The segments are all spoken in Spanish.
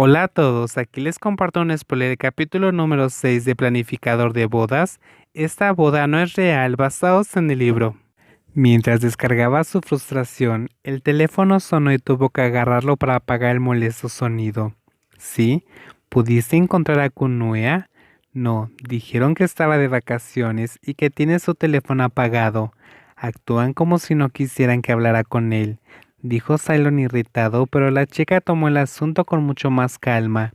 Hola a todos, aquí les comparto un spoiler del capítulo número 6 de Planificador de Bodas. Esta boda no es real, basados en el libro. Mientras descargaba su frustración, el teléfono sonó y tuvo que agarrarlo para apagar el molesto sonido. ¿Sí? ¿Pudiste encontrar a Kunuea? No, dijeron que estaba de vacaciones y que tiene su teléfono apagado. Actúan como si no quisieran que hablara con él, dijo Cylon irritado, pero la chica tomó el asunto con mucho más calma.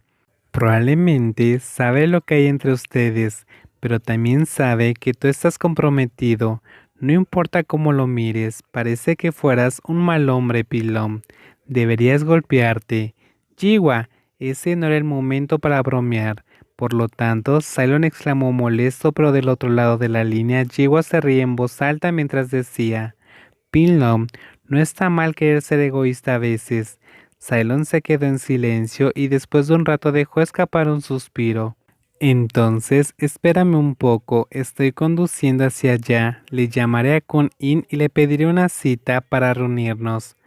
Probablemente sabe lo que hay entre ustedes, pero también sabe que tú estás comprometido. No importa cómo lo mires, parece que fueras un mal hombre, Pilón. Deberías golpearte. Jiwa, ese no era el momento para bromear. Por lo tanto, Cylon exclamó molesto, pero del otro lado de la línea, Jiwa se ríe en voz alta mientras decía: Pinlom, no está mal querer ser egoísta a veces. Cylon se quedó en silencio y después de un rato dejó escapar un suspiro. Entonces, espérame un poco, estoy conduciendo hacia allá. Le llamaré a Kun In y le pediré una cita para reunirnos.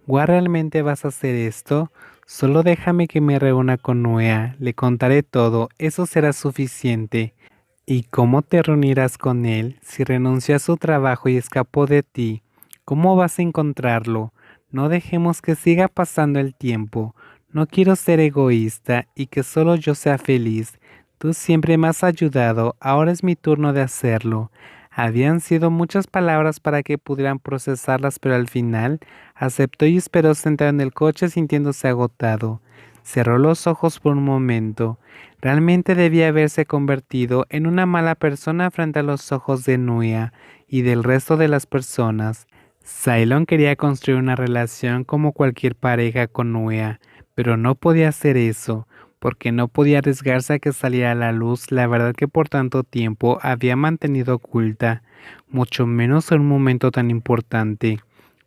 ¿Gua realmente vas a hacer esto? Solo déjame que me reúna con Nuea, le contaré todo, eso será suficiente. ¿Y cómo te reunirás con él si renunció a su trabajo y escapó de ti? ¿Cómo vas a encontrarlo? No dejemos que siga pasando el tiempo. No quiero ser egoísta y que solo yo sea feliz. Tú siempre me has ayudado, ahora es mi turno de hacerlo. Habían sido muchas palabras para que pudieran procesarlas, pero al final aceptó y esperó sentado en el coche sintiéndose agotado. Cerró los ojos por un momento. Realmente debía haberse convertido en una mala persona frente a los ojos de Nuya y del resto de las personas. Cylon quería construir una relación como cualquier pareja con Nuya, pero no podía hacer eso, porque no podía arriesgarse a que saliera a la luz la verdad que por tanto tiempo había mantenido oculta, mucho menos en un momento tan importante.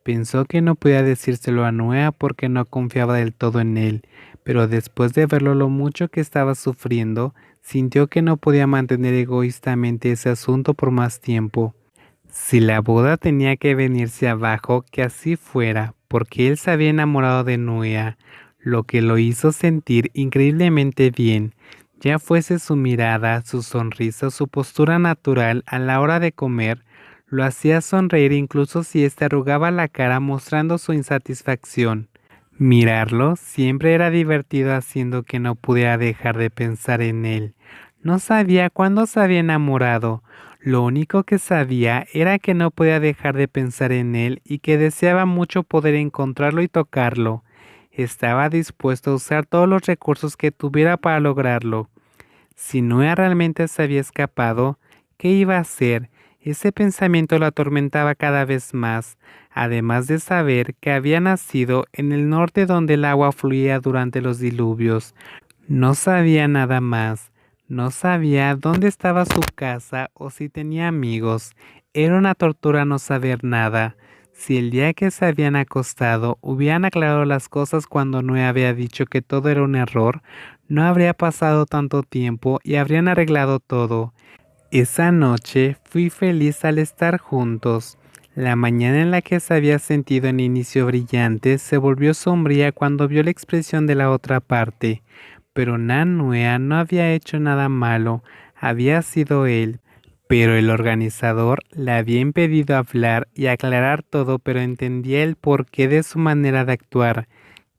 Pensó que no podía decírselo a Nuea porque no confiaba del todo en él, pero después de verlo lo mucho que estaba sufriendo, sintió que no podía mantener egoístamente ese asunto por más tiempo. Si la boda tenía que venirse abajo, que así fuera, porque él se había enamorado de Nuea, lo que lo hizo sentir increíblemente bien, ya fuese su mirada, su sonrisa o su postura natural a la hora de comer, lo hacía sonreír incluso si éste arrugaba la cara mostrando su insatisfacción. Mirarlo siempre era divertido haciendo que no pudiera dejar de pensar en él. No sabía cuándo se había enamorado. Lo único que sabía era que no podía dejar de pensar en él y que deseaba mucho poder encontrarlo y tocarlo. Estaba dispuesto a usar todos los recursos que tuviera para lograrlo. Si Noah realmente se había escapado, ¿qué iba a hacer? Ese pensamiento lo atormentaba cada vez más, además de saber que había nacido en el norte donde el agua fluía durante los diluvios. No sabía nada más. No sabía dónde estaba su casa o si tenía amigos. Era una tortura no saber nada. Si el día que se habían acostado hubieran aclarado las cosas cuando Noé había dicho que todo era un error, no habría pasado tanto tiempo y habrían arreglado todo. Esa noche fui feliz al estar juntos. La mañana en la que se había sentido en inicio brillante se volvió sombría cuando vio la expresión de la otra parte. Pero Nanua no había hecho nada malo, había sido él. Pero el organizador le había impedido hablar y aclarar todo, pero entendía el porqué de su manera de actuar.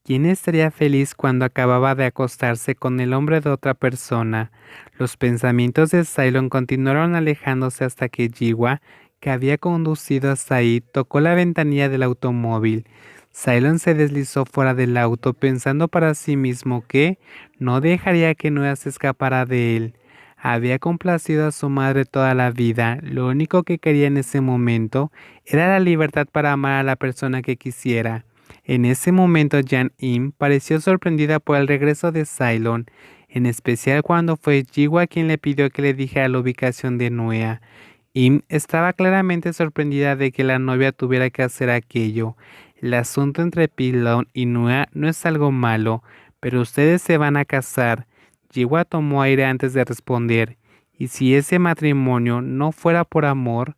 ¿Quién estaría feliz cuando acababa de acostarse con el hombre de otra persona? Los pensamientos de Cylon continuaron alejándose hasta que Jiwa, que había conducido hasta ahí, tocó la ventanilla del automóvil. Cylon se deslizó fuera del auto pensando para sí mismo que no dejaría que Noah se escapara de él. Había complacido a su madre toda la vida, lo único que quería en ese momento era la libertad para amar a la persona que quisiera. En ese momento Jan Im pareció sorprendida por el regreso de Cylon, en especial cuando fue Jiwa quien le pidió que le dijera la ubicación de Nuea. Im estaba claramente sorprendida de que la novia tuviera que hacer aquello. El asunto entre Pilon y Nuea no es algo malo, pero ustedes se van a casar. Jiwa tomó aire antes de responder. ¿Y si ese matrimonio no fuera por amor?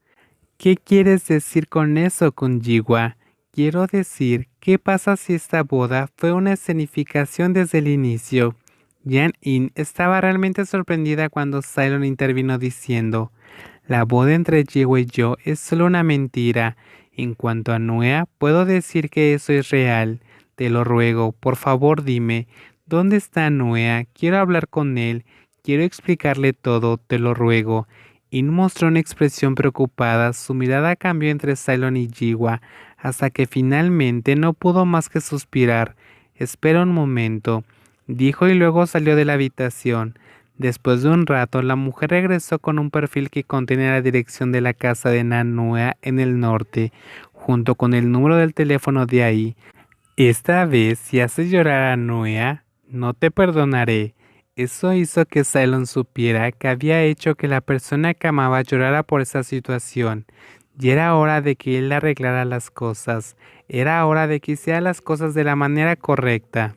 ¿Qué quieres decir con eso, con Jiwa? Quiero decir, ¿qué pasa si esta boda fue una escenificación desde el inicio? Jan-in estaba realmente sorprendida cuando Cylon intervino diciendo, la boda entre Jiwo y yo es solo una mentira. En cuanto a Nuea, puedo decir que eso es real. Te lo ruego, por favor dime, ¿dónde está Nuea? Quiero hablar con él, quiero explicarle todo, te lo ruego. In mostró una expresión preocupada, su mirada cambió entre Cylon y Jiwa, hasta que finalmente no pudo más que suspirar. Espera un momento, dijo y luego salió de la habitación. Después de un rato, la mujer regresó con un perfil que contenía la dirección de la casa de Nanua en el norte, junto con el número del teléfono de ahí. Esta vez, si haces llorar a Nuea, no te perdonaré. Eso hizo que Cylon supiera que había hecho que la persona que amaba llorara por esa situación. Y era hora de que él arreglara las cosas. Era hora de que hiciera las cosas de la manera correcta.